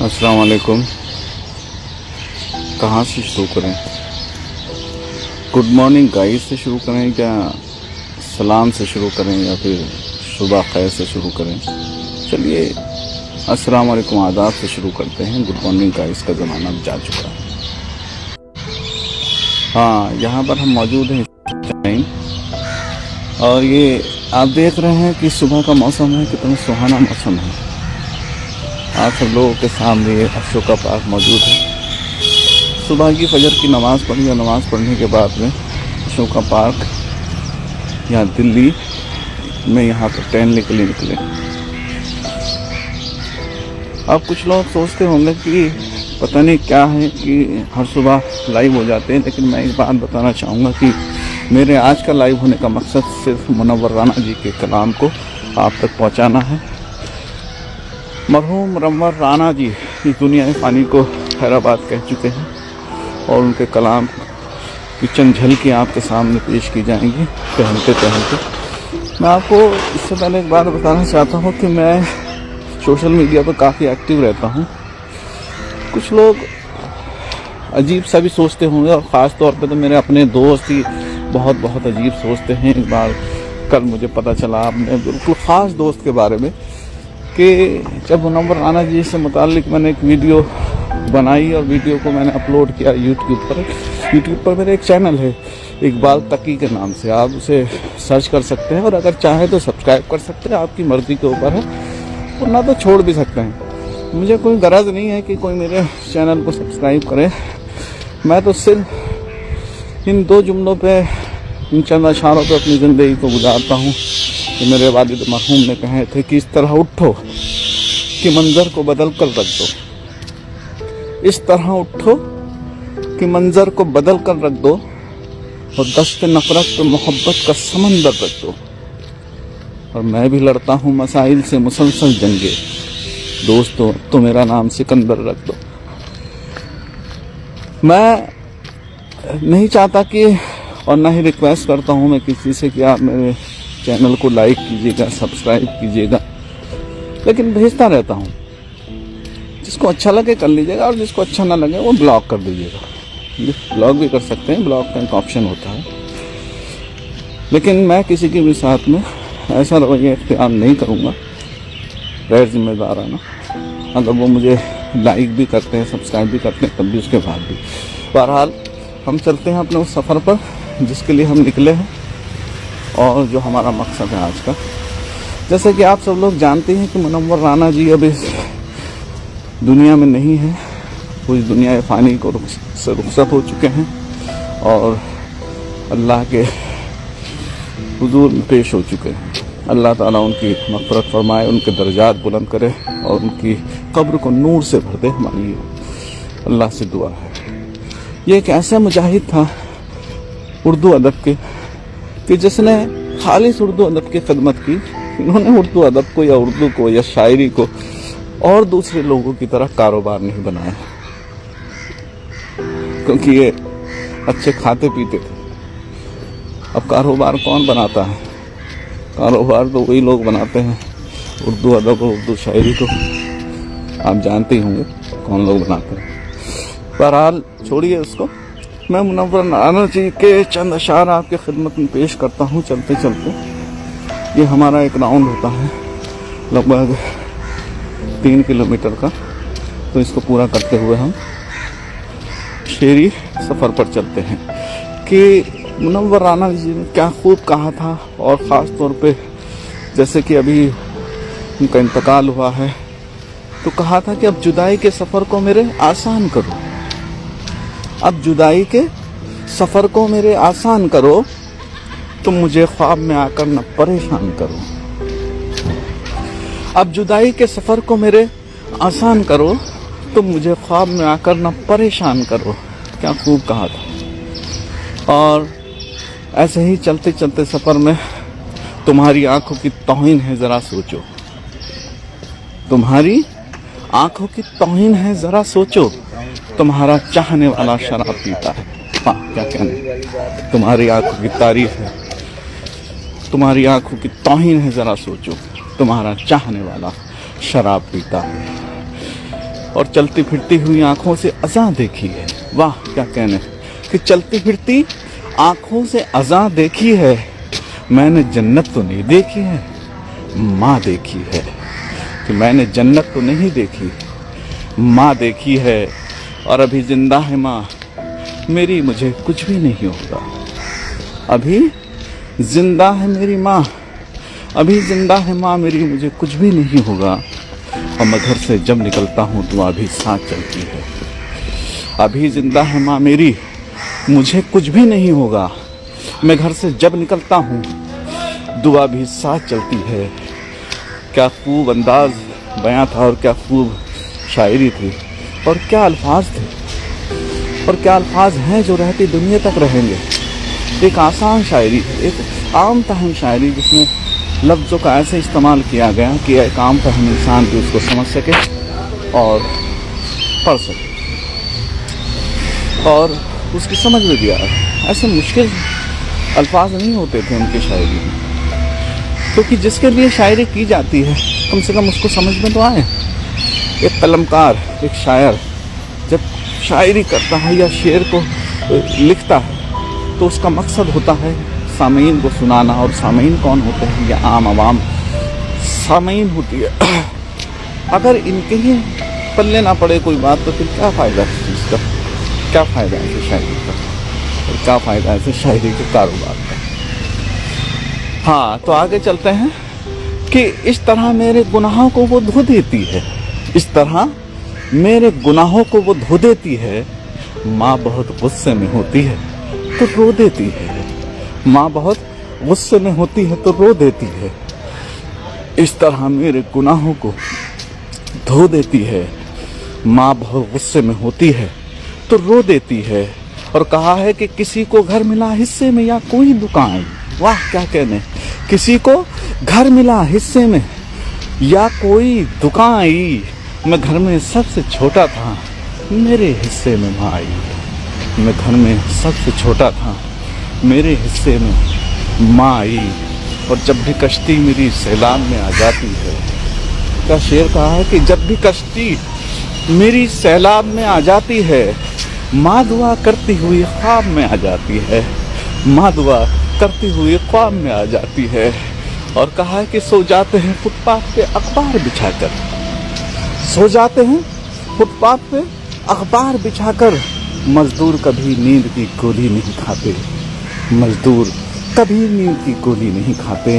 अस्सलाम वालेकुम। कहाँ से शुरू करें? गुड मॉर्निंग गाइस से शुरू करें, क्या सलाम से शुरू करें, या फिर सुबह खैर से शुरू करें? चलिए अस्सलाम वालेकुम आदाब से शुरू करते हैं। गुड मॉर्निंग गाइस का ज़माना जा चुका है। हाँ, यहाँ पर हम मौजूद हैं टाइम, और ये आप देख रहे हैं कि सुबह का मौसम है, कितना सुहाना मौसम है। आप सब लोगों के सामने ये अशोका पार्क मौजूद है। सुबह की फजर की नमाज़ पढ़ी और नमाज़ पढ़ने के बाद में अशोका पार्क यहाँ दिल्ली में यहाँ पर टहलने के लिए निकले। अब कुछ लोग सोचते होंगे कि पता नहीं क्या है कि हर सुबह लाइव हो जाते हैं, लेकिन मैं एक बात बताना चाहूँगा कि मेरे आज का लाइव होने का मकसद सिर्फ मुनव्वर राना जी के कलाम को आप तक पहुँचाना है। मरहूम मुनव्वर राना जी इस दुनिया फ़ानी को खैराबाद कह चुके हैं, और उनके कलाम की चंद झलकी आपके सामने पेश की जाएंगी टहलते टहलते। मैं आपको इससे पहले एक बात बताना चाहता हूँ कि मैं सोशल मीडिया पर काफ़ी एक्टिव रहता हूँ। कुछ लोग अजीब सा भी सोचते होंगे, और ख़ास तौर पे तो मेरे अपने दोस्त ही बहुत अजीब सोचते हैं। एक बार कल मुझे पता चला अपने बिल्कुल ख़ास दोस्त के बारे में कि जब मुनव्वर राना जी से मुताल्लिक मैंने एक वीडियो बनाई, और वीडियो को मैंने अपलोड किया यूट्यूब पर मेरा एक चैनल है इकबाल तकी के नाम से, आप उसे सर्च कर सकते हैं, और अगर चाहें तो सब्सक्राइब कर सकते हैं, आपकी मर्ज़ी के ऊपर है, वरना तो छोड़ भी सकते हैं। मुझे कोई गरज नहीं है कि कोई मेरे चैनल को सब्सक्राइब करे। मैं तो सिर्फ इन दो जुमलों पे, इन चंद अशारों पे अपनी ज़िंदगी को गुजारता हूँ कि मेरे वालिद मरहूम ने कहे थे कि इस तरह उठो कि मंज़र को बदल कर रख दो, इस तरह उठो कि मंज़र को बदल कर रख दो, और दस्त नफ़रत पे मोहब्बत का समंदर रख दो। और मैं भी लड़ता हूँ मसाइल से मुसलसल जंगे, दोस्तों तो मेरा नाम सिकंदर रख दो। मैं नहीं चाहता कि, और ना ही रिक्वेस्ट करता हूँ मैं किसी से कि आप मेरे चैनल को लाइक कीजिएगा, सब्सक्राइब कीजिएगा, लेकिन भेजता रहता हूँ। जिसको अच्छा लगे कर लीजिएगा, और जिसको अच्छा ना लगे वो ब्लॉक कर दीजिएगा। ब्लॉक भी कर सकते हैं, ब्लॉक का एक ऑप्शन होता है, लेकिन मैं किसी के भी साथ में ऐसा रवैया इख्तियार नहीं करूँगा गैर जिम्मेदाराना। अगर वो मुझे लाइक भी करते हैं, सब्सक्राइब भी करते हैं, तब भी उसके बाद भी। बहरहाल हम चलते हैं अपने उस सफ़र पर जिसके लिए हम निकले हैं, और जो हमारा मकसद है आज का। जैसे कि आप सब लोग जानते हैं कि मुनव्वर राना जी अब इस दुनिया में नहीं है, वो इस दुनिया फ़ानी को से रुखसत हो चुके हैं, और अल्लाह के हुजूर में पेश हो चुके हैं। अल्लाह ताला उनकी मग़फ़िरत फरमाए, उनके दर्जात बुलंद करे, और उनकी कब्र को नूर से भर दे। हमारी अल्लाह से दुआ है। ये एक ऐसा मुजाहिद था उर्दू अदब के कि जिसने खालिस उर्दू अदब की खिदमत की। इन्होंने उर्दू अदब को या उर्दू को या शायरी को और दूसरे लोगों की तरह कारोबार नहीं बनाया, क्योंकि ये अच्छे खाते पीते थे। अब कारोबार कौन बनाता है? कारोबार तो वही लोग बनाते हैं, उर्दू अदब और उर्दू शायरी को आप जानते ही होंगे कौन लोग बनाते हैं। बहरहाल छोड़िए उसको, मैं मुनव्वर राना जी के चंद अशार आपके खिदमत में पेश करता हूँ चलते चलते। ये हमारा एक राउंड होता है लगभग 3 किलोमीटर का, तो इसको पूरा करते हुए हम शेरी सफ़र पर चलते हैं कि मुनव्वर राना जी ने क्या खूब कहा था। और ख़ास तौर पे जैसे कि अभी उनका इंतकाल हुआ है, तो कहा था कि अब जुदाई के सफ़र को मेरे आसान करो, अब जुदाई के सफ़र को मेरे आसान करो, तुम मुझे ख्वाब में आकर न परेशान करो। अब जुदाई के सफ़र को मेरे आसान करो, तुम मुझे ख्वाब में आकर न परेशान करो। क्या खूब कहा था। और ऐसे ही चलते चलते सफ़र में तुम्हारी आंखों की तौहीन है ज़रा सोचो, तुम्हारी आंखों की तौहीन है ज़रा सोचो, तुम्हारा चाहने वाला शराब पीता है। हाँ, क्या कहने, तुम्हारी आंखों की तारीफ है, तुम्हारी आंखों की तौहीन है ज़रा सोचो, तुम्हारा चाहने वाला शराब पीता है। और चलती फिरती हुई आंखों से अज़ां देखी है। वाह क्या कहने कि चलती फिरती आंखों से अज़ां देखी है, मैंने जन्नत तो नहीं देखी है, माँ देखी है। कि मैंने जन्नत तो नहीं देखी, माँ देखी है, और अभी जिंदा है माँ मेरी, मुझे कुछ भी नहीं होगा। अभी जिंदा है मेरी माँ, अभी जिंदा है माँ मेरी, मुझे कुछ भी नहीं होगा। और मैं घर से जब निकलता हूँ दुआ भी साथ चलती है। अभी जिंदा है माँ मेरी, मुझे कुछ भी नहीं होगा। मैं घर से जब निकलता हूँ दुआ भी साथ चलती है। क्या खूब अंदाज बयां था, और क्या खूब शायरी थी, और क्या अल्फाज थे, और क्या अल्फाज हैं जो रहती दुनिया तक रहेंगे। एक आसान शायरी, एक आम तहम शायरी, जिसमें लफ्ज़ों का ऐसे इस्तेमाल किया गया कि एक आम तहम इंसान भी उसको समझ सके और पढ़ सके और उसकी समझ में भी आए। ऐसे मुश्किल अल्फाज नहीं होते थे उनकी शायरी में, क्योंकि जिसके लिए शायरी की जाती है कम से कम उसको समझ में तो आए। एक कलमकार, एक शायर जब शायरी करता है या शेर को लिखता है तो उसका मकसद होता है सामीन को सुनाना। और सामीन कौन होते हैं? या आम आवाम सामीन होती है। अगर इनके ही पल्ले ना पड़े कोई बात तो फिर क्या फ़ायदा है इस चीज़ का, क्या फ़ायदा है ऐसे शायरी का, और क्या फ़ायदा है ऐसे शायरी के कारोबार का। हाँ, तो आगे चलते हैं कि इस तरह मेरे गुनाहों को वो धो देती है, इस तरह मेरे गुनाहों को वो धो देती है। माँ बहुत गुस्से में होती है तो रो देती है, माँ बहुत गुस्से में होती है तो रो देती है। इस तरह मेरे गुनाहों को धो देती है, माँ बहुत गुस्से में होती है तो रो देती है। और कहा है कि किसी को घर मिला हिस्से में या कोई दुकान, वाह क्या कहने, किसी को घर मिला हिस्से में या कोई दुकान आई, मैं घर में सबसे छोटा था मेरे हिस्से में माँ आई। मैं घर में सबसे छोटा था मेरे हिस्से में माँ आई। और जब भी कश्ती मेरी सैलाब में आ जाती है, का शेर कहा है कि जब भी कश्ती मेरी सैलाब में आ जाती है, माँ दुआ करती हुई ख्वाब में आ जाती है, माँ दुआ करती हुई ख्वाब में आ जाती है। और कहा है कि सो जाते हैं फुटपाथ पे अखबार बिछाकर, सो जाते हैं फुटपाथ पे अखबार बिछाकर, मजदूर कभी नींद की गोली नहीं खाते, मजदूर कभी नींद की गोली नहीं खाते।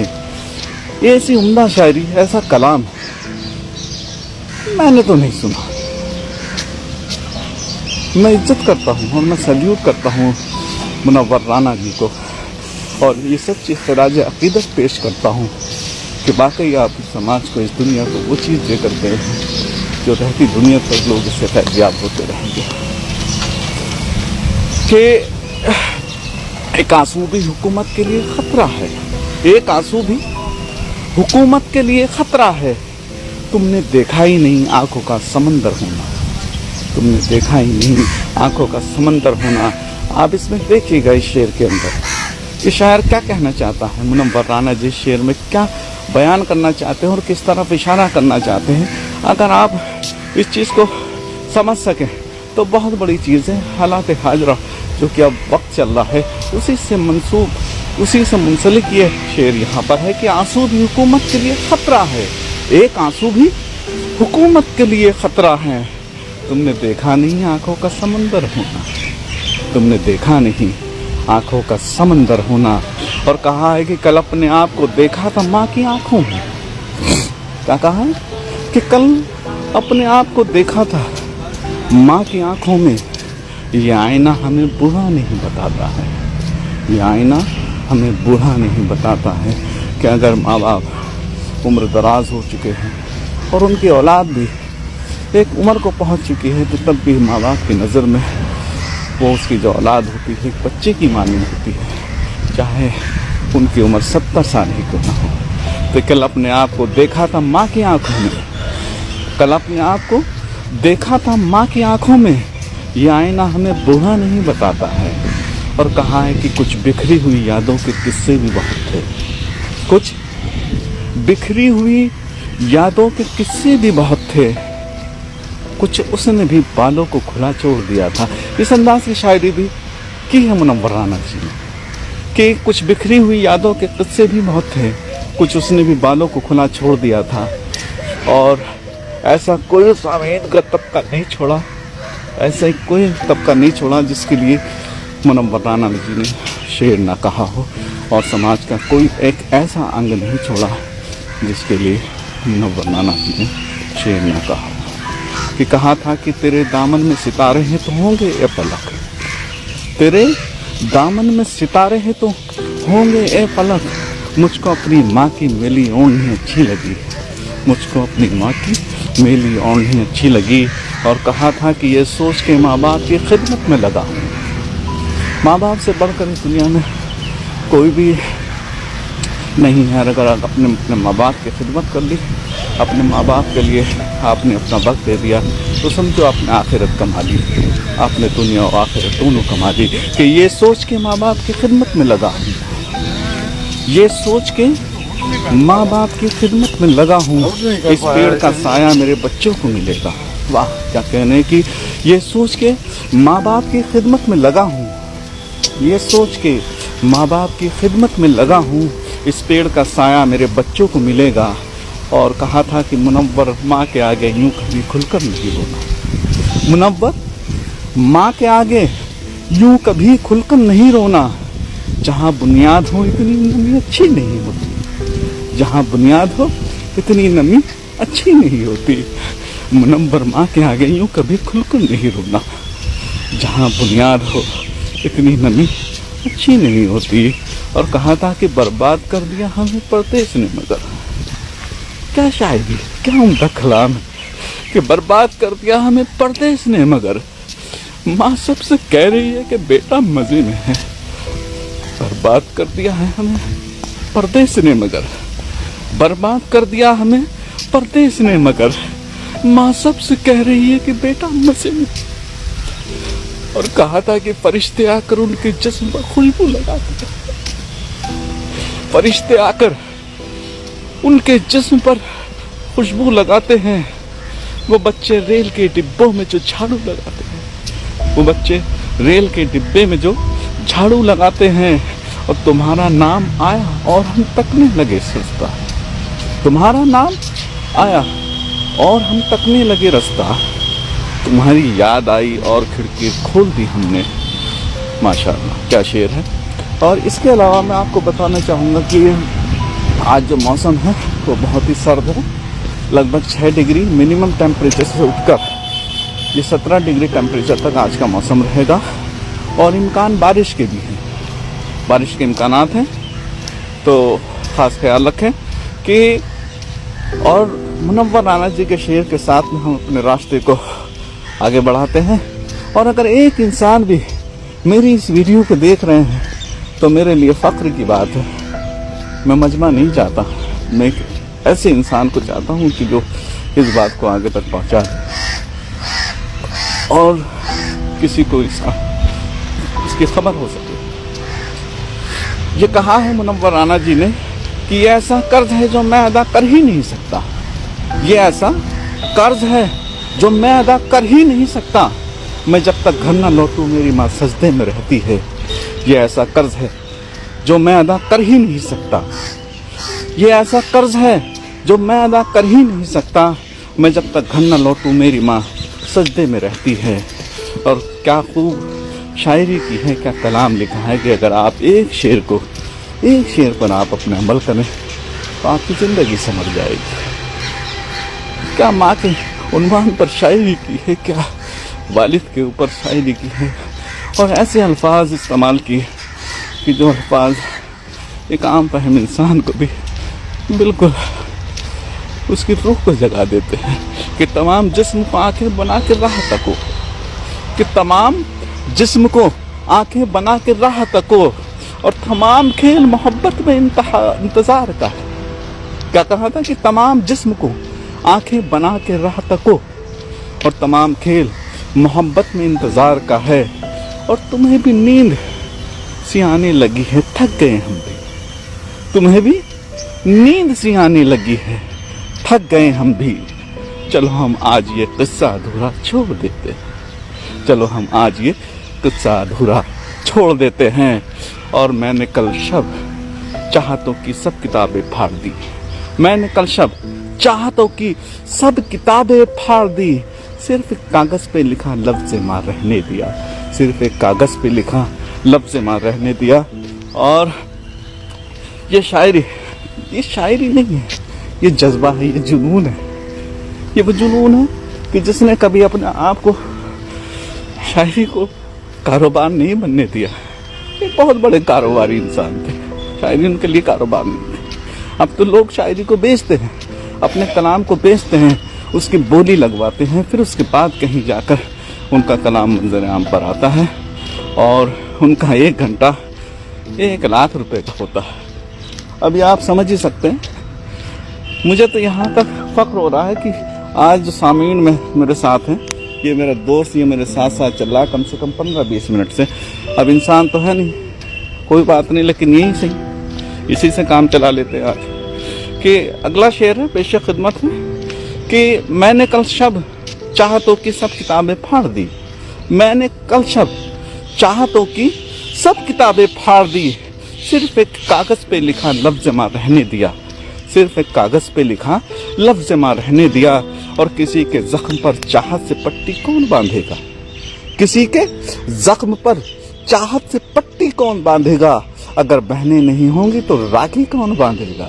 ये ऐसी उम्दा शायरी, ऐसा कलाम मैंने तो नहीं सुना। मैं इज्जत करता हूँ और मैं सल्यूट करता हूँ मुनव्वर राना जी को, और ये सच्ची खराज अकीदत पेश करता हूँ कि वाकई आप इस समाज को, इस दुनिया को वो चीज़ दे कर गए हैं जो रहती दुनिया तक लोग इससे फैज़याब होते रहेंगे। कि एक आंसू भी हुकूमत के लिए ख़तरा है, एक आंसू भी हुकूमत के लिए ख़तरा है। तुमने देखा ही नहीं आंखों का समंदर होना, तुमने देखा ही नहीं आंखों का समंदर होना। आप इसमें देखिएगा इस शेर के अंदर कि शायर क्या कहना चाहता है, मुनव्वर राना जिस शेर में क्या बयान करना चाहते हैं और किस तरफ इशारा करना चाहते हैं। अगर आप इस चीज़ को समझ सकें तो बहुत बड़ी चीज़ है। हालात हाजरा जो कि अब वक्त चल रहा है उसी से मंसूब, उसी से मुंसलिक ये शेर यहाँ पर है कि आंसू भी हुकूमत के लिए ख़तरा है, एक आंसू भी हुकूमत के लिए ख़तरा है। तुमने देखा नहीं आंखों का समंदर होना, तुमने देखा नहीं आंखों का समंदर होना। और कहा है कि कल अपने आप को देखा था माँ की आंखों में, क्या कहा है कि कल अपने आप को देखा था माँ की आंखों में। ये आईना हमें बूढ़ा नहीं बताता है, ये आईना हमें बूढ़ा नहीं बताता है कि अगर माँ बाप उम्र दराज हो चुके हैं और उनकी औलाद भी एक उम्र को पहुंच चुकी है, तो तब भी माँ बाप की नज़र में वो उसकी जो औलाद होती है एक बच्चे की मानी होती है, चाहे उनकी उम्र 70 साल ही क्यों ना हो। तो कल अपने आप को देखा था माँ की आंखों में, कल अपने आप को देखा था माँ की आंखों में। ये आईना हमें बूढ़ा नहीं बताता है। और कहा है कि कुछ बिखरी हुई यादों के किस्से भी बहुत थे, कुछ बिखरी हुई यादों के किस्से भी बहुत थे। कुछ उसने भी बालों को खुला छोड़ दिया था। इस अंदाज की शायरी भी की है मुनव्वर राना जी ने कि कुछ बिखरी हुई यादों के किस्से भी बहुत थे, कुछ उसने भी बालों को खुला छोड़ दिया था। और ऐसा कोई सामीन का तबका नहीं छोड़ा, ऐसा ही कोई तबका नहीं छोड़ा जिसके लिए मुनव्वर राना जी ने शेर ना कहा हो, और समाज का कोई एक ऐसा अंग नहीं छोड़ा जिसके लिए मुनव्वर राना जी ने शेर ना कहा। कि कहा था कि तेरे दामन में सितारे हैं तो होंगे ए पलक, तेरे दामन में सितारे हैं तो होंगे ए पलक, मुझको अपनी माँ की मेली ओढ़नी अच्छी लगी, मुझको अपनी माँ की मेली ओढ़नी अच्छी लगी। और कहा था कि ये सोच के माँ बाप की खिदमत में लगा हूँ, माँ बाप से बढ़कर इस दुनिया में कोई भी नहीं है। अगर अपने माँ बाप की खिदमत कर ली, अपने माँ बाप के लिए आपने अपना वक्त दे दिया, तो समझो आपने आखिरत कमा ली, आपने दुनिया और आखिरत दोनों कमा ली। कि ये सोच के माँ बाप की खिदमत में लगा हूँ, ये सोच के माँ बाप की खिदमत में लगा हूँ, इस पेड़ का साया मेरे बच्चों को मिलेगा। वाह क्या कहने की, ये सोच के माँ बाप की खिदमत में लगा हूँ, ये सोच के माँ बाप की खिदमत में लगा हूँ, इस पेड़ का साया मेरे बच्चों को मिलेगा। और कहा था कि मुनव्वर माँ के आगे यूं कभी खुलकर नहीं रोना, मुनव्वर माँ के आगे यूं कभी खुलकर नहीं रोना, जहाँ बुनियाद हो इतनी नमी अच्छी नहीं होती, जहाँ बुनियाद हो इतनी नमी अच्छी नहीं होती। मुनव्वर माँ के आगे यूं कभी खुलकर नहीं रोना, जहाँ बुनियाद हो इतनी नमी अच्छी नहीं होती। और कहा था कि बर्बाद कर दिया हमें परदेस ने मगर, क्या शायरी, क्या उम्दा कलाम है कि बर्बाद कर दिया हमें परदेस ने मगर, माँ सबसे कह रही है कि बेटा मजे में है। बर्बाद कर दिया है हमें परदेस ने मगर, बर्बाद कर दिया हमें परदेस ने मगर, माँ सबसे कह रही है कि बेटा मजे में। और कहा था कि फरिश्ते आकर उनके जिस्म पर खुशबू लगाते हैं, फरिश्ते आकर उनके जिस्म पर खुशबू लगाते हैं। वो बच्चे रेल के डिब्बों में जो झाड़ू लगाते हैं, वो बच्चे रेल के डिब्बे में जो झाड़ू लगाते हैं। और तुम्हारा नाम आया और हम तकने लगे रास्ता, तुम्हारा नाम आया और हम तकने लगे रास्ता, तुम्हारी याद आई और खिड़की खोल दी हमने। माशाअल्लाह क्या शेर है। और इसके अलावा मैं आपको बताना चाहूँगा कि आज जो मौसम है वो बहुत ही सर्द है, लगभग 6 डिग्री मिनिमम टेम्परेचर से उठकर ये 17 डिग्री टेम्परेचर तक आज का मौसम रहेगा। और इम्कान बारिश के भी हैं, बारिश के इम्कानात हैं, तो ख़ास ख्याल रखें कि। और मुनव्वर राना जी के शेर के साथ में हम अपने रास्ते को आगे बढ़ाते हैं। और अगर एक इंसान भी मेरी इस वीडियो को देख रहे हैं तो मेरे लिए फ़ख्र की बात है। मैं मजमा नहीं चाहता, मैं एक ऐसे इंसान को चाहता हूँ कि जो इस बात को आगे तक पहुँचा दे और किसी को इसकी खबर हो सके। ये कहा है मुनव्वर राना जी ने कि ये ऐसा कर्ज है जो मैं अदा कर ही नहीं सकता, ये ऐसा कर्ज है जो मैं अदा कर ही नहीं सकता, मैं जब तक घर न लौटूं मेरी माँ सजदे में रहती है। ये ऐसा कर्ज है जो मैं अदा कर ही नहीं सकता, ये ऐसा कर्ज है जो मैं अदा कर ही नहीं सकता, मैं जब तक घर न लौटूं मेरी माँ सजदे में रहती है। और क्या खूब शायरी की है, क्या कलाम लिखा है कि अगर आप एक शेर पर आप अपने अमल करें तो आपकी ज़िंदगी समझ जाएगी। क्या माँ के उन्वान पर शायरी की है, क्या वालिद के ऊपर शायरी की है, और ऐसे अल्फाज इस्तेमाल किए कि जो अल्फाज एक आम फहम इंसान को भी बिल्कुल उसकी रूह को जगा देते हैं। कि तमाम जिस्म को आंखें बना के राह तको, कि तमाम जिस्म को आंखें बना के राह तको, और तमाम खेल मोहब्बत में इंतज़ार का है। क्या कहा था कि तमाम जिस्म को आंखें बना के राह तको, और तमाम खेल मोहब्बत में इंतज़ार का है। और तुम्हें भी नींद सी आने लगी है, थक गए हम भी, तुम्हें भी नींद सी आने लगी है, थक गए हम भी, चलो हम आज ये किस्सा अधूरा छोड़ देते हैं, चलो हम आज ये किस्सा अधूरा छोड़ देते हैं। और मैंने कल शब चाहतों की सब किताबें फाड़ दी, मैंने कल शब चाहतों की सब किताबें फाड़ दी, सिर्फ एक कागज पे लिखा लफ्ज़ माँ रहने दिया, सिर्फ एक कागज पे लिखा लफ्ज़ माँ रहने दिया। और ये शायरी नहीं है, ये जज्बा है, ये जुनून है, ये वो जुनून है कि जिसने कभी अपने आप को शायरी को कारोबार नहीं बनने दिया। ये बहुत बड़े कारोबारी इंसान थे, शायरी उनके लिए कारोबार नहीं थी। अब तो लोग शायरी को बेचते हैं, अपने कलाम को बेचते हैं, उसकी बोली लगवाते हैं, फिर उसके बाद कहीं जाकर उनका कलाम मंजर आम पर आता है और उनका 1 घंटा 1 लाख रुपए का होता है। अभी आप समझ ही सकते हैं, मुझे तो यहाँ तक फख्र हो रहा है कि आज जो सामीन में मेरे साथ हैं, ये मेरा दोस्त, ये मेरे साथ साथ चल रहा है कम से कम 15-20 मिनट से। अब इंसान तो है नहीं, कोई बात नहीं, लेकिन यही सही, इसी से काम चला लेते हैं आज। कि अगला शेर है पेश खिदमत में कि मैंने कल शब चाहतों की सब किताबें फाड़ दी, मैंने कल शब चाहतों की सब किताबें फाड़ दी, सिर्फ एक कागज पे लिखा लफ्ज़ माँ रहने दिया, सिर्फ एक कागज पे लिखा लफ्ज़ माँ रहने दिया। और किसी के जख्म पर चाहत से पट्टी कौन बांधेगा, किसी के जख्म पर चाहत से पट्टी कौन बांधेगा, अगर बहनें नहीं होंगी तो राखी कौन बांधेगा,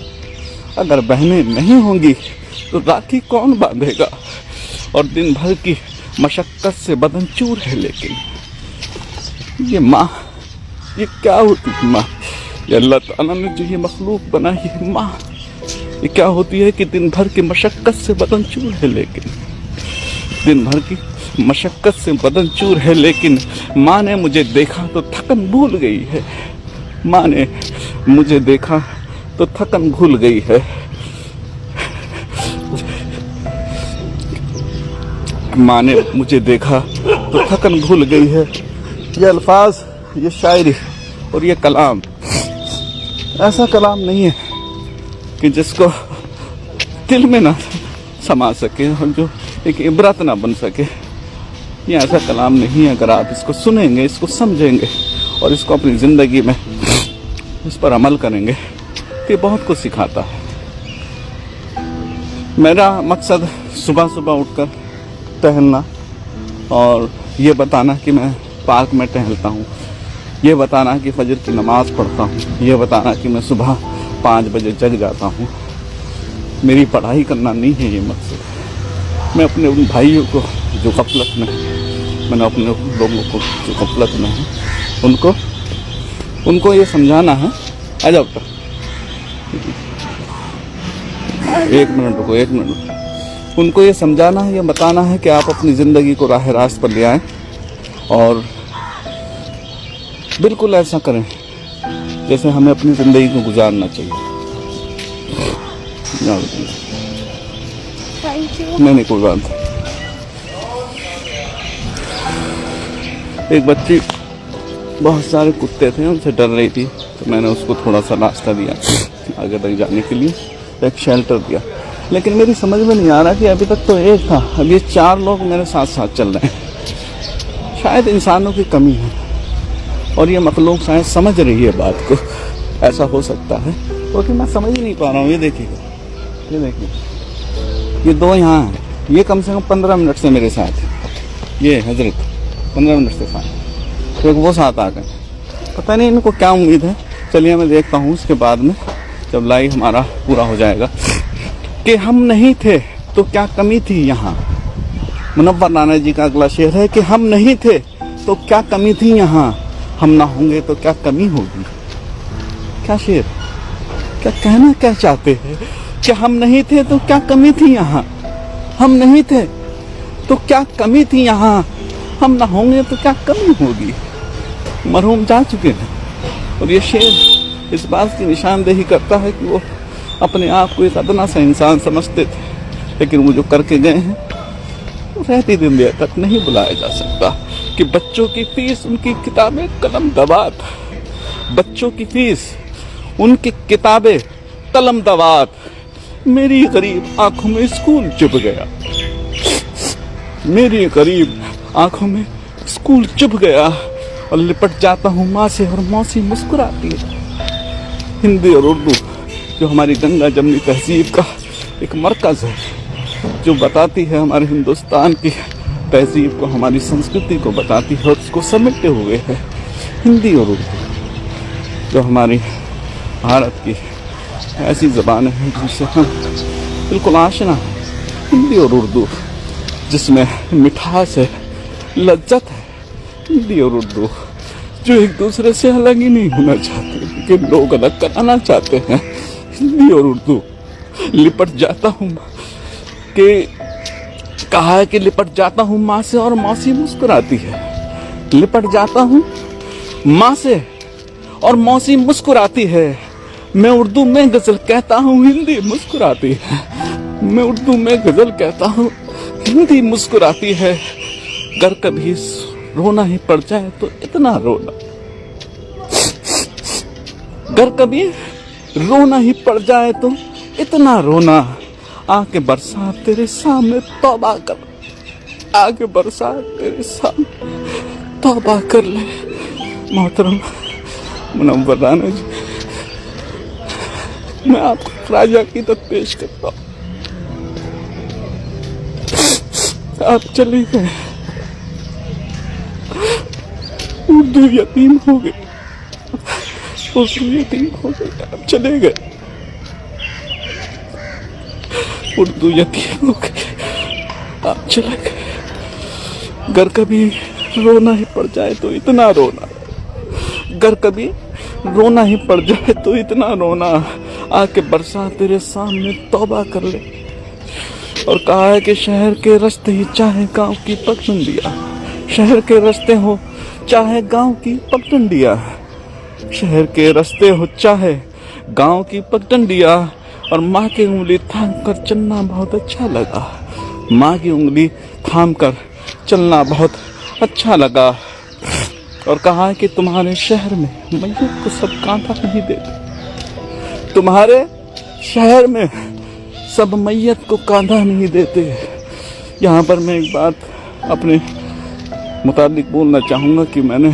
अगर बहनें नहीं होंगी तो राखी कौन बांधेगा। और दिन भर की मशक्क़त से बदन चूर है, लेकिन ये माँ, ये क्या होती है माँ, ये अल्लाह ताला ने जो ये मखलूक बनाई है माँ, ये क्या होती है कि दिन भर की मशक्क़त से बदन चूर है, लेकिन दिन भर की मशक्क़त से बदन चूर है, लेकिन माँ ने मुझे देखा तो थकन भूल गई है, माँ ने मुझे देखा तो थकन भूल गई है। माँ ने मुझे देखा तो थकन भूल गई है। ये अल्फाज, ये शायरी और ये कलाम ऐसा कलाम नहीं है कि जिसको दिल में ना समा सके और जो एक इबरत ना बन सके। ये ऐसा कलाम नहीं है। अगर आप इसको सुनेंगे, इसको समझेंगे और इसको अपनी ज़िंदगी में इस पर अमल करेंगे तो ये बहुत कुछ सिखाता है। मेरा मकसद सुबह सुबह उठकर टहलना और ये बताना कि मैं पार्क में टहलता हूँ, ये बताना कि फजर की नमाज़ पढ़ता हूँ, ये बताना कि मैं सुबह 5 बजे जग जाता हूँ। मेरी पढ़ाई करना नहीं है ये मकसद। मैं अपने उन भाइयों को जो गफलत में, मैंने अपने लोगों को जो गफलत में है उनको ये समझाना है। आ जाओ तो 1 मिनट रुको, 1 मिनट। उनको ये समझाना है, ये बताना है कि आप अपनी ज़िंदगी को राह रास्त पर ले आएँ और बिल्कुल ऐसा करें जैसे हमें अपनी ज़िंदगी को गुजारना चाहिए। नहीं कोई बात नहीं। एक बच्ची, बहुत सारे कुत्ते थे, उनसे डर रही थी तो मैंने उसको थोड़ा सा रास्ता दिया आगे तक जाने के लिए, एक शेल्टर दिया। लेकिन मेरी समझ में नहीं आ रहा कि अभी तक तो एक था, अब ये 4 लोग मेरे साथ साथ चल रहे हैं। शायद इंसानों की कमी है और ये मखलूक शायद समझ रही है बात को। ऐसा हो सकता है क्योंकि मैं समझ ही नहीं पा रहा हूँ। ये देखिएगा, ये देखिए, ये 2 यहाँ हैं, ये कम से कम 15 मिनट से मेरे साथ है। ये हजरत 15 मिनट से साथ, तो वो साथ आ गए। पता नहीं इनको क्या उम्मीद है। चलिए मैं देखता हूँ उसके बाद में जब लाइव हमारा पूरा हो जाएगा कि हम नहीं थे तो क्या कमी थी यहाँ। मुनव्वर नाना जी का अगला शेर है कि हम नहीं थे तो क्या कमी थी यहाँ, हम ना होंगे तो क्या कमी होगी। क्या शेर, क्या कहना क्या चाहते हैं कि हम नहीं थे तो क्या कमी थी यहाँ, हम नहीं थे तो क्या कमी थी यहाँ, हम ना होंगे तो क्या कमी होगी। मरहूम जा चुके हैं और ये शेर इस बात की निशानदेही करता है कि वो अपने आप को एक अदना सा इंसान समझते थे, लेकिन वो जो करके गए हैं वो रहती दिन देर तक नहीं बुलाया जा सकता। कि बच्चों की फीस, उनकी किताबें कलम दवात, बच्चों की फीस, उनकी किताबें कलम दवात, मेरी गरीब आंखों में स्कूल चुभ गया। मेरी करीब आंखों में स्कूल चुभ गया और लिपट जाता हूँ माँ से और मौसी मुस्कुराती है। हिंदी और उर्दू जो हमारी गंगा जमनी तहजीब का एक मरकज़ है, जो बताती है हमारे हिंदुस्तान की तहजीब को, हमारी संस्कृति को बताती है और उसको समेटे हुए है। हिंदी और उर्दू जो हमारी भारत की ऐसी ज़बानें हैं जिनसे हम बिल्कुल आशना है। हिंदी और उर्दू जिसमें मिठास है, लज्जत है। हिंदी और उर्दू जो एक दूसरे से अलग ही नहीं होना चाहते लेकिन लोग अलग कराना चाहते हैं। हिंदी और उर्दू लिपट जाता हूँ कि कहा है कि लिपट जाता हूँ माँ से और मौसी मुस्कुराती है। लिपट जाता हूँ माँ से और मौसी मुस्कुराती है। मैं उर्दू में गजल कहता हूँ, हिंदी मुस्कुराती है। मैं उर्दू में गजल कहता हूँ, हिंदी मुस्कुराती है। अगर कभी रोना ही पड़ जाए तो इतना रोना, अगर कभी रोना ही पड़ जाए तो इतना रोना। आके बरसात तेरे सामने तौबा कर, आके बरसात तेरे सामने तौबा कर ले। मोहतरम मुनव्वर राना जी, मैं आपको राजा की तक पेश करता हूँ। आप चले गए, उर्दू यतीम हो गई, उर्दू यतीम हो गई। आप चले गए, उर्दू यतीम हो गई। आप चले गए। अगर कभी रोना ही पड़ जाए तो इतना रोना, अगर कभी रोना ही पड़ जाए तो इतना रोना। आके बरसात तेरे सामने तौबा कर ले। और कहा है कि शहर के रास्ते ही चाहे गांव की पगडंडियां, शहर के रास्ते हो चाहे गांव की पगडंडियां, शहर के रास्ते हो चाहे गांव की पगडंडियां। और माँ की उंगली थाम कर चलना बहुत अच्छा लगा, माँ की उंगली थाम कर चलना बहुत अच्छा लगा। और कहा है कि तुम्हारे शहर में मैयत को सब कांधा नहीं देते, तुम्हारे शहर में सब मैयत को कांधा नहीं देते। यहाँ पर मैं एक बात अपने मुताबिक बोलना चाहूँगा कि मैंने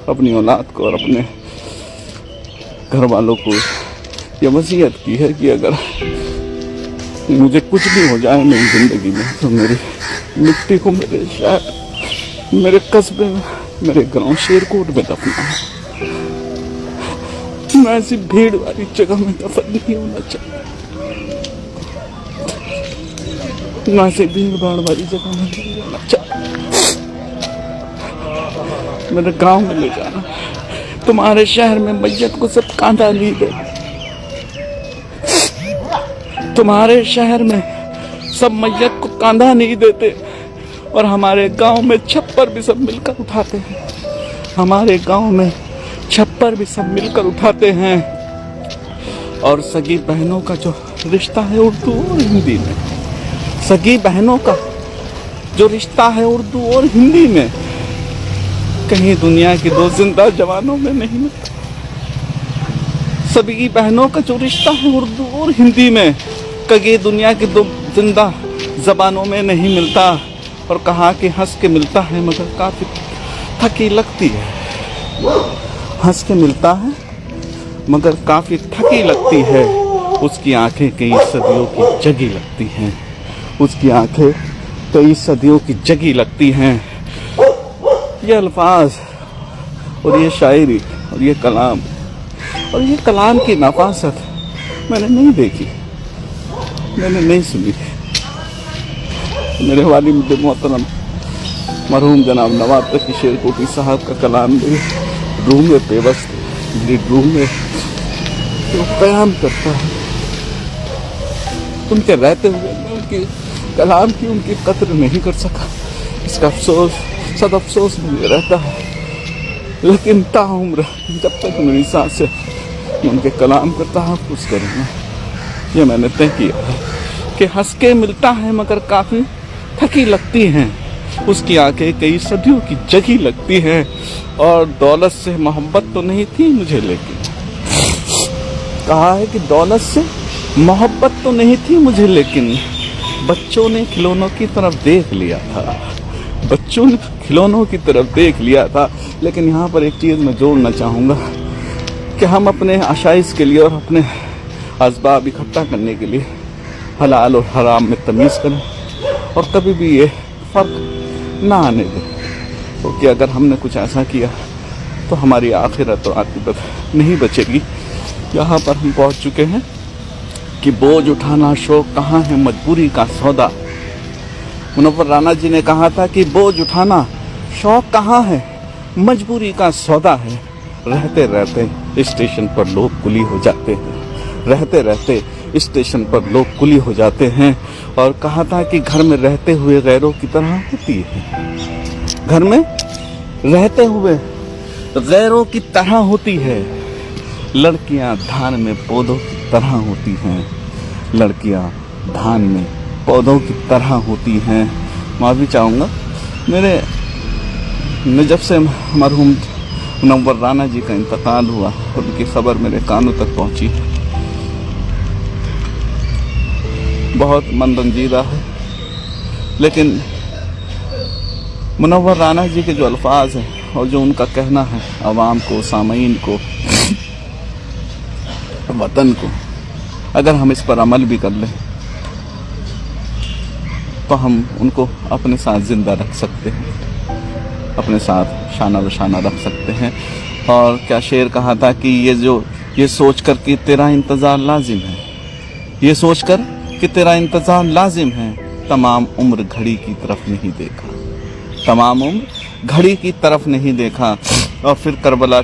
अपनी औलाद को और अपने घर वालों को यह वसीयत की है कि अगर मुझे कुछ भी हो जाए मेरी ज़िंदगी में तो मेरी मिट्टी को मेरे शहर, मेरे कस्बे में, मेरे गांव शेरकोट में दफना। मैं ऐसी भीड़ वाली जगह में दफन नहीं होना चाहता, मैं ऐसी भीड़ भाड़ वाली जगह में नहीं होना चाहता। मेरे गांव में ले जाना। तुम्हारे शहर में मैयत को सब कांधा नहीं देते, तुम्हारे शहर में सब मैयत को कांधा नहीं देते। और हमारे गांव में छप्पर भी सब मिलकर उठाते हैं, हमारे गांव में छप्पर भी सब मिलकर उठाते हैं। और सगी बहनों का जो रिश्ता है उर्दू और हिंदी में, सगी बहनों का जो रिश्ता है उर्दू और हिंदी में, कहीं दुनिया के दो जिंदा जवानों में नहीं मिलता। सभी बहनों का जो रिश्ता है उर्दू और हिंदी में, कहीं दुनिया के दो जिंदा जबानों में नहीं मिलता। और कहा कि हंस के मिलता है मगर काफी थकी लगती है, हंस के मिलता है मगर काफी थकी लगती है। उसकी आंखें कई सदियों की जगी लगती हैं, उसकी आंखें कई सदियों की जगी लगती हैं। ये अल्फाज और ये शायरी और ये कलाम और ये कलाम की नफासत मैंने नहीं देखी, मैंने नहीं सुनी। मेरे वालिद मोहतरम मरहूम जनाब नवाब तकी शेरकोटी साहब का कलाम मेरे रूम में पेवस्त है, मेरे रूम में तो क़याम करता है। उनके रहते हुए मैं उनके कलाम की उनकी कद्र नहीं कर सका, इसका अफसोस, सद अफसोस मुझे रहता है। लेकिन ताउम्र जब तक मेरी सांस है मैं उनके कलाम का तहफ़्फ़ुज़ करूँगा। ये मैंने तय किया है कि हंस के मिलता है मगर काफ़ी थकी लगती हैं, उसकी आंखें कई सदियों की जगी लगती हैं। और दौलत से मोहब्बत तो नहीं थी मुझे, लेकिन कहा है कि दौलत से मोहब्बत तो नहीं थी मुझे, लेकिन बच्चों ने खिलौनों की तरफ देख लिया था, बच्चों ने खिलौनों की तरफ देख लिया था। लेकिन यहाँ पर एक चीज़ मैं जोड़ना चाहूँगा कि हम अपने आशाइश के लिए और अपने असबाब इकट्ठा करने के लिए हलाल और हराम में तमीज़ करें और कभी भी ये फ़र्क ना आने दें, क्योंकि अगर हमने कुछ ऐसा किया तो हमारी आखिरत और आक़िबत नहीं बचेगी। यहाँ पर हम पहुँच चुके हैं कि बोझ उठाना शौक कहाँ है, मजबूरी का सौदा। मुनव्वर राना जी ने कहा था कि बोझ उठाना शौक कहाँ है, मजबूरी का सौदा है। रहते रहते स्टेशन पर लोग कुली हो जाते हैं, रहते रहते स्टेशन पर लोग कुली हो जाते हैं। और कहा था कि घर में रहते हुए गैरों की तरह होती है, घर में रहते हुए गैरों की तरह होती है। लड़कियां धान में पौधों की तरह होती हैं, लड़कियां धान में पौधों की तरह होती हैं। माफ़ी चाहूँगा, मैं जब से मरहूम मुनव्वर राना जी का इंतकाल हुआ, उनकी खबर मेरे कानों तक पहुँची, बहुत मन रंजीदा है। लेकिन मुनव्वर राना जी के जो अल्फाज हैं और जो उनका कहना है आवाम को, सामीन को, वतन को, अगर हम इस पर अमल भी कर लें तो हम उनको अपने साथ ज़िंदा रख सकते हैं, अपने साथ शाना बशाना रख सकते हैं। और क्या शेर कहा था कि ये सोच कर कि तेरा इंतज़ार लाजिम है, ये सोच कर कि तेरा इंतज़ार लाजिम है, तमाम उम्र घड़ी की तरफ नहीं देखा, तमाम उम्र घड़ी की तरफ नहीं देखा। और फिर करबला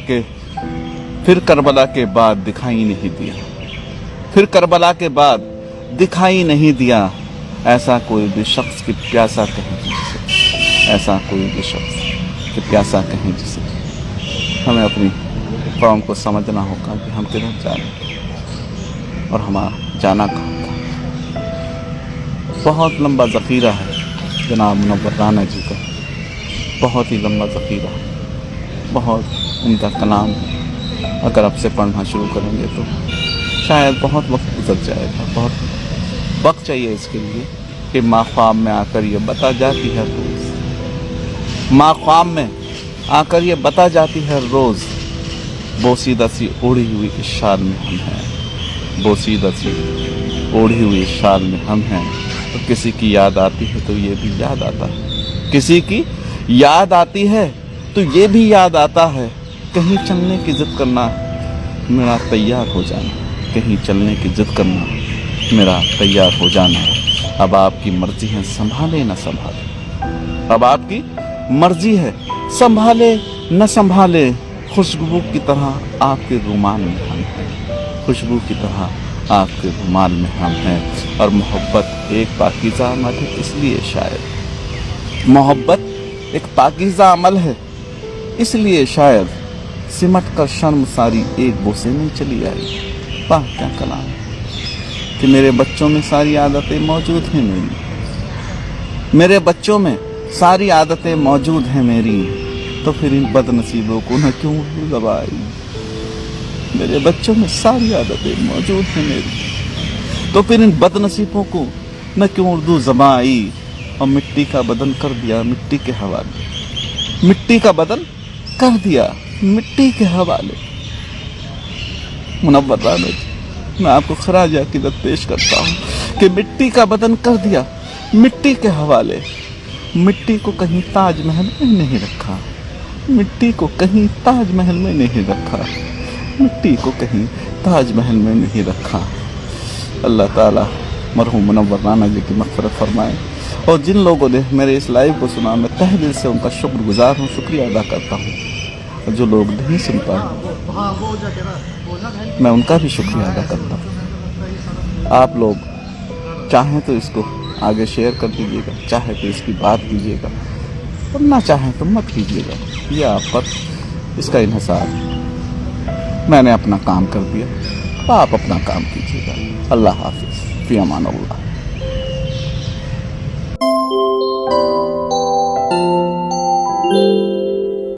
के बाद दिखाई नहीं दिया, फिर करबला के बाद दिखाई नहीं दिया। ऐसा कोई भी शख्स कि प्यासा कहें जिसे, ऐसा कोई भी शख्स कि प्यासा कहें जिसे। हमें अपनी कौम को समझना होगा कि हम किधर जा रहे हैं और हमारा जाना कहाँ था। बहुत लंबा ज़ख़ीरा है जनाब मुनव्वर राना जी का, बहुत ही लंबा ज़ख़ीरा, बहुत उनका कलाम है। अगर अब से पढ़ना शुरू करेंगे तो शायद बहुत वक्त गुजर जाएगा, बहुत वक्त चाहिए इसके लिए कि माँ ख्वाब में आकर ये बता जाती है रोज़, माँ ख्वाब में आकर ये बता जाती है रोज़, बोसीदा सी ओढ़ी हुई इस शाल में हम हैं, बोसीदा सी ओढ़ी हुई इस शाल में हम हैं। तो किसी की याद आती है तो ये भी याद आता है, किसी की याद आती है तो ये भी याद आता है। कहीं चलने की जिद करना मेरा तैयार हो जाना, कहीं चलने की जिद करना मेरा तैयार हो जाना। अब आपकी मर्जी है संभाले न संभाले, अब आपकी मर्जी है संभाले न संभाले। खुशबू की तरह आपके रुमाल में हम हैं, खुशबू की तरह आपके रुमाल में हम हैं। और मोहब्बत एक पाकीज़ा अमल है, इसलिए शायद मोहब्बत एक पाकीज़ा अमल है, इसलिए शायद सिमट कर शर्म सारी एक बोसे में चली आई। वाह क्या कलाम कि मेरे बच्चों में सारी आदतें मौजूद हैं मेरी, मेरे बच्चों में सारी आदतें मौजूद हैं मेरी, तो फिर इन बदनसीबों को न क्यों उर्दू ज़बां आई। मेरे बच्चों में सारी आदतें मौजूद हैं मेरी, तो फिर इन बदनसीबों को न क्यों उर्दू ज़बां आई। और मिट्टी का बदन कर दिया मिट्टी के हवाले, मिट्टी का बदन कर दिया मिट्टी के हवाले। मुनव्वर राना जी, मैं आपको खराज अक़ीदत पेश करता हूँ कि मिट्टी का बदन कर दिया मिट्टी के हवाले। मिट्टी को कहीं ताजमहल में नहीं रखा, मिट्टी को कहीं ताजमहल में नहीं रखा, मिट्टी को कहीं ताजमहल में नहीं रखा। अल्लाह ताला मरहूम मुनव्वर राना जी की मग़फ़िरत फरमाए। और जिन लोगों ने मेरे इस लाइव को सुना, मैं तहे दिल से उनका शुक्रगुजार हूँ, शुक्रिया अदा करता हूँ। और जो लोग नहीं सुन पाए, मैं उनका भी शुक्रिया अदा करता हूँ। आप लोग चाहें तो इसको आगे शेयर कर दीजिएगा, चाहे तो इसकी बात कीजिएगा, और ना चाहें तो मत कीजिएगा, ये आप पर इसका इन्हिसार। मैंने अपना काम कर दिया, आप अपना काम कीजिएगा। अल्लाह हाफिज़, फ़ी अमान अल्लाह।